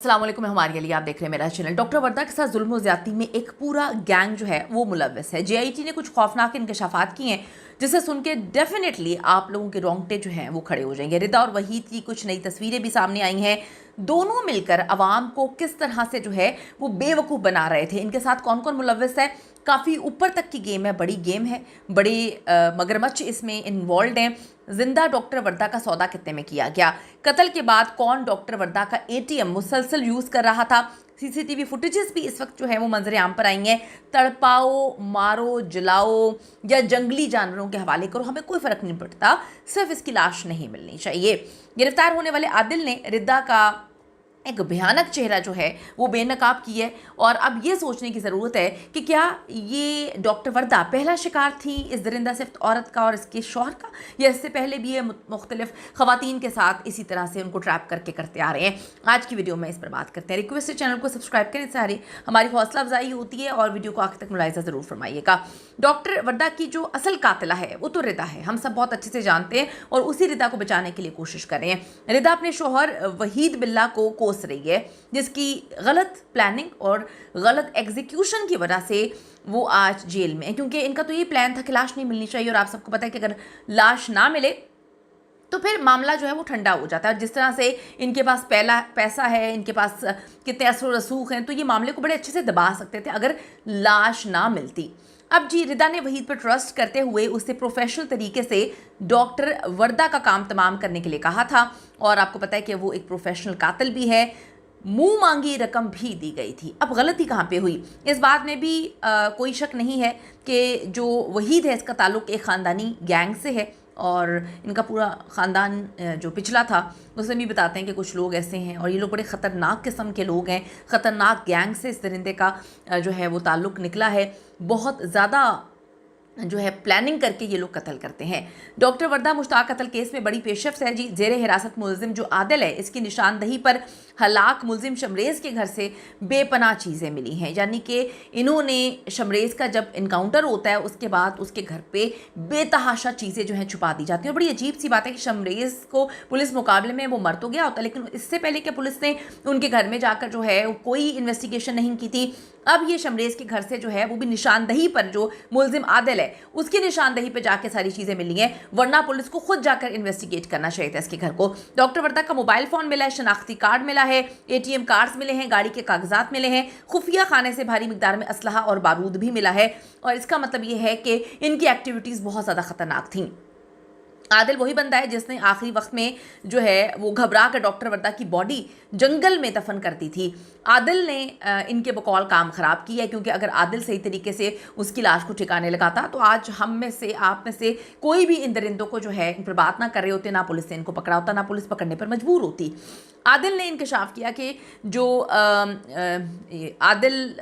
अस्सलाम वालेकुम, मैं हमारे लिए आप देख रहे हैं मेरा चैनल। डॉक्टर वर्दा के साथ जुल्म और ज़्यादती में एक पूरा गैंग जो है वो मुलव्वस है। जेआईटी ने कुछ खौफनाक इंकशाफात किए हैं जिसे सुन के डेफिनेटली आप लोगों के रोंगटे जो हैं वो खड़े हो जाएंगे। रिदा और वहीद की कुछ नई तस्वीरें भी सामने आई हैं। दोनों मिलकर अवाम को किस तरह से जो है वो बेवकूफ़ बना रहे थे। इनके साथ कौन कौन मुलव्वस है, काफ़ी ऊपर तक की गेम है, बड़ी गेम है, बड़े मगरमच्छ इसमें इन्वॉल्व हैं। जिंदा डॉक्टर वर्दा का सौदा कितने में किया गया, कत्ल के बाद कौन डॉक्टर वर्दा का एटीएम मुसलसल यूज़ कर रहा था। सीसीटीवी फुटेजेस भी इस वक्त जो है वो मंजर आम पर आई हैं। तड़पाओ, मारो, जलाओ या जंगली जानवरों के हवाले करो, हमें कोई फ़र्क नहीं पड़ता, सिर्फ इसकी लाश नहीं मिलनी चाहिए। गिरफ्तार होने वाले आदिल ने रिदा का एक भयानक चेहरा जो है वो बेनकाब की है। और अब ये सोचने की ज़रूरत है कि क्या ये डॉक्टर वर्दा पहला शिकार थी इस दरिंदा सिफ्त औरत का और इसके शौहर का, या इससे पहले भी ये मुख्तलिफ ख़वातीन के साथ इसी तरह से उनको ट्रैप करके करते आ रहे हैं। आज की वीडियो में इस पर बात करते हैं। रिक्वेस्ट है चैनल को सब्सक्राइब करें, सारी हमारी हौसला अफजाई होती है और वीडियो को आखिर तक मुलाहिजा ज़रूर फरमाइएगा। डॉक्टर वर्दा की जो असल कातिला है वो तो रिदा है, हम सब बहुत अच्छे से जानते हैं और उसी रिदा को बचाने के लिए कोशिश कर रहे हैं। रिदा अपने शौहर वहीद बिल्ला को कोस रही है, जिसकी गलत प्लानिंग और गलत एग्जीक्यूशन की वजह से वो आज जेल में है। क्योंकि इनका तो ये प्लान था कि लाश नहीं मिलनी चाहिए और आप सबको पता है कि अगर लाश ना मिले तो फिर मामला जो है वो ठंडा हो जाता है। जिस तरह से इनके पास पहला पैसा है, इनके पास कितने असर रसूख हैं, तो ये मामले को बड़े अच्छे से दबा सकते थे अगर लाश ना मिलती। अब जी रिदा ने वहीद पर ट्रस्ट करते हुए उससे प्रोफेशनल तरीके से डॉक्टर वर्दा का काम तमाम करने के लिए कहा था। और आपको पता है कि वो एक प्रोफेशनल कातिल भी है, मुंह मांगी रकम भी दी गई थी। अब गलती कहाँ पे हुई, इस बात में भी कोई शक नहीं है कि जो वहीद है इसका ताल्लुक़ एक ख़ानदानी गैंग से है और इनका पूरा ख़ानदान जो पिछला था उसमें भी बताते हैं कि कुछ लोग ऐसे हैं और ये लोग बड़े ख़तरनाक किस्म के लोग हैं। ख़तरनाक गैंग से इस दरिंदे का जो है वो ताल्लुक़ निकला है। बहुत ज़्यादा जो है प्लानिंग करके ये लोग कत्ल करते हैं। डॉक्टर वर्दा मुश्ताक कत्ल केस में बड़ी पेशरफ है जी। जेर हिरासत मुलजिम जो आदिल है, इसकी निशानदही पर हलाक मुलजिम शमरेज़ के घर से बेपनाह चीज़ें मिली हैं। यानी कि इन्होंने शमरेज़ का जब इनकाउंटर होता है उसके बाद उसके घर पे बेतहाशा चीज़ें जो हैं छुपा दी जाती हैं। और बड़ी अजीब सी बात है कि शमरेज़ को पुलिस मुकाबले में वो मर तो गया होता, लेकिन इससे पहले कि पुलिस ने उनके घर में जाकर जो है कोई इन्वेस्टिगेशन नहीं की थी। अब ये शमरेज़ के घर से जो है वो भी निशानदही पर, जो मुलजिम आदिल है उसकी निशानदही पे जाके सारी चीज़ें मिली हैं, वरना पुलिस को खुद जाकर इन्वेस्टिगेट करना चाहिए था इसके घर को। डॉक्टर वर्दा का मोबाइल फ़ोन मिला है, शनाख्ती कार्ड मिला है, एटीएम कार्ड्स मिले हैं, गाड़ी के कागजात मिले हैं, खुफिया खाने से भारी मिकदार में असलहा और बारूद भी मिला है। और इसका मतलब ये है कि इनकी एक्टिविटीज़ बहुत ज़्यादा ख़तरनाक थीं। आदिल वही बंदा है जिसने आखिरी वक्त में जो है वो घबरा कर डॉक्टर वर्दा की बॉडी जंगल में दफन कर दी थी। आदिल ने इनके बकौल काम ख़राब किया है, क्योंकि अगर आदिल सही तरीके से उसकी लाश को ठिकाने लगाता तो आज हम में से, आप में से कोई भी इन दरिंदों को जो है इन पर बात ना कर रहे होते, ना पुलिस ने इनको पकड़ा होता, ना पुलिस पकड़ने पर मजबूर होती। आदिल ने इंकशाफ किया कि जो आदिल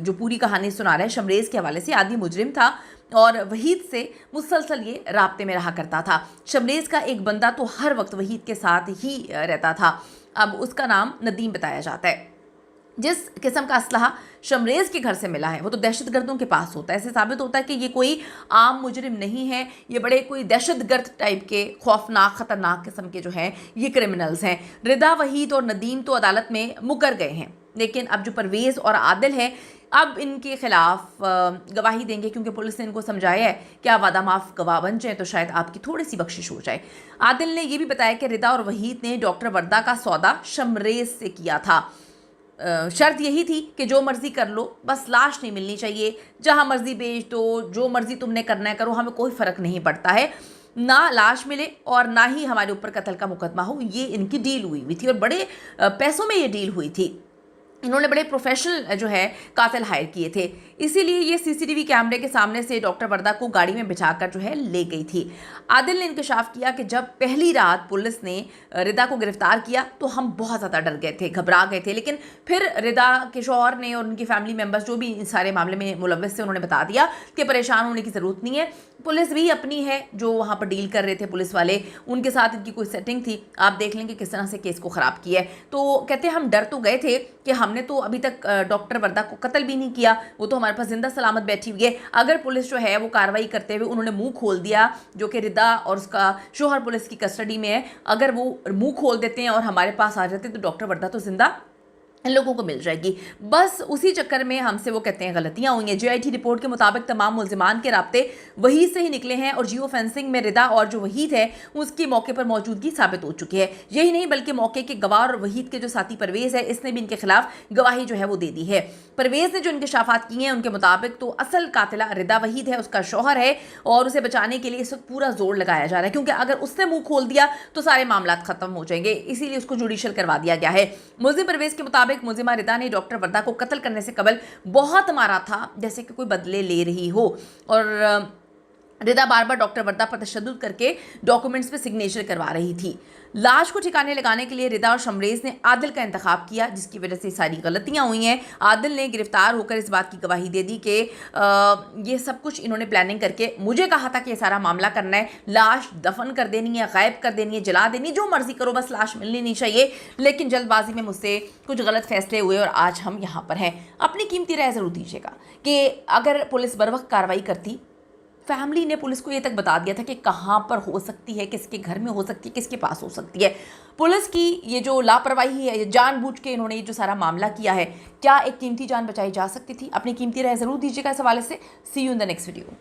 जो पूरी कहानी सुना रहा है शमरेज़ के हवाले से, आदि मुजरिम था और वहीद से मुसलसल ये राब्ते में रहा करता था। शमरेज़ का एक बंदा तो हर वक्त वहीद के साथ ही रहता था। अब उसका नाम नदीम बताया जाता है। जिस किस्म का असलहा शमरेज़ के घर से मिला है वो तो दहशतगर्दों के पास होता है। ऐसे साबित होता है कि ये कोई आम मुजरिम नहीं है, ये बड़े कोई दहशतगर्द टाइप के खौफनाक ख़तरनाक किस्म के जो हैं ये क्रिमिनल्स हैं। रिदा, वहीद और नदीम तो अदालत में मुकर गए हैं, लेकिन अब जो परवेज़ और आदिल है अब इनके खिलाफ गवाही देंगे, क्योंकि पुलिस ने इनको समझाया है कि आप वादा माफ़ गवाह बन जाए तो शायद आपकी थोड़ी सी बख्शिश हो जाए। आदिल ने यह भी बताया कि रिदा और वहीद ने डॉक्टर वर्दा का सौदा शमरेज़ से किया था। शर्त यही थी कि जो मर्ज़ी कर लो, बस लाश नहीं मिलनी चाहिए, जहाँ मर्ज़ी बेच दो, जो मर्ज़ी तुमने करना है करो, हमें कोई फ़र्क नहीं पड़ता है, ना लाश मिले और ना ही हमारे ऊपर कत्ल का मुकदमा हो। ये इनकी डील हुई थी और बड़े पैसों में ये डील हुई थी। इन्होंने बड़े प्रोफेशनल जो है कातिल हायर किए थे, इसीलिए ये सीसीटीवी कैमरे के सामने से डॉक्टर वर्दा को गाड़ी में बिठाकर जो है ले गई थी। आदिल ने इंकशाफ किया कि जब पहली रात पुलिस ने रिदा को गिरफ्तार किया तो हम बहुत ज़्यादा डर गए थे, घबरा गए थे, लेकिन फिर रिदा के शौहर ने और उनकी फैमिली मेम्बर्स जो भी इस सारे मामले में मुलव्वस थे, उन्होंने बता दिया कि परेशान होने की ज़रूरत नहीं है, पुलिस भी अपनी है, जो वहाँ पर डील कर रहे थे पुलिस वाले, उनके साथ इनकी कोई सेटिंग थी, आप देख लेंगे किस तरह से केस को ख़राब किया है। तो कहते हम डर तो गए थे कि हम हमने तो अभी तक डॉक्टर वर्दा को कत्ल भी नहीं किया, वो तो हमारे पास जिंदा सलामत बैठी हुई है। अगर पुलिस जो है वो कार्रवाई करते हुए उन्होंने मुंह खोल दिया, जो कि रिदा और उसका शोहर पुलिस की कस्टडी में है, अगर वो मुंह खोल देते हैं और हमारे पास आ जाते तो डॉक्टर वर्दा तो जिंदा इन लोगों को मिल जाएगी। बस उसी चक्कर में हमसे वो कहते हैं गलतियां हुई हैं। जेआईटी रिपोर्ट के मुताबिक तमाम मुल्जिमान के राब्ते वहीद से ही निकले हैं और जियो फेंसिंग में रिदा और जो वहीद है उसकी मौके पर मौजूदगी साबित हो चुकी है। यही नहीं बल्कि मौके के गवाह और वहीद के जो साथी परवेज़ है, इसने भी इनके खिलाफ गवाही जो है वो दे दी है। परवेज़ ने जो इंकशाफात किए हैं उनके मुताबिक तो असल कातिला रिदा वहीद है, उसका शौहर है, और उसे बचाने के लिए इस वक्त पूरा जोर लगाया जा रहा है, क्योंकि अगर उसने मुंह खोल दिया तो सारे मामला खत्म हो जाएंगे, इसीलिए उसको जुडिशियल करवा दिया गया है। मुल्जिम परवेज़ के मुताबिक मुल्जिमा रिदा ने डॉक्टर वर्दा को कत्ल करने से कबल बहुत मारा था, जैसे कि कोई बदले ले रही हो, और रिदा बार बार डॉक्टर वर्दा पर तशद्दुद करके डॉक्यूमेंट्स पे सिग्नेचर करवा रही थी। लाश को ठिकाने लगाने के लिए रिदा और शमरेज ने आदिल का इंतखाब किया, जिसकी वजह से सारी गलतियां हुई हैं। आदिल ने गिरफ्तार होकर इस बात की गवाही दे दी कि ये सब कुछ इन्होंने प्लानिंग करके मुझे कहा था कि ये सारा मामला करना है, लाश दफन कर देनी है, गायब कर देनी है, जला देनी, जो मर्जी करो, बस लाश मिलनी नहीं चाहिए। लेकिन जल्दबाजी में मुझसे कुछ गलत फैसले हुए और आज हम यहाँ पर हैं। अपनी कीमती राय ज़रूर दीजिएगा कि अगर पुलिस बर वक्त कार्रवाई करती, फैमिली ने पुलिस को ये तक बता दिया था कि कहाँ पर हो सकती है, किसके घर में हो सकती है, किसके पास हो सकती है, पुलिस की ये जो लापरवाही है, ये जानबूझ के इन्होंने ये जो सारा मामला किया है, क्या एक कीमती जान बचाई जा सकती थी? अपनी कीमती राय ज़रूर दीजिएगा इस हवाले से। See you in the next video.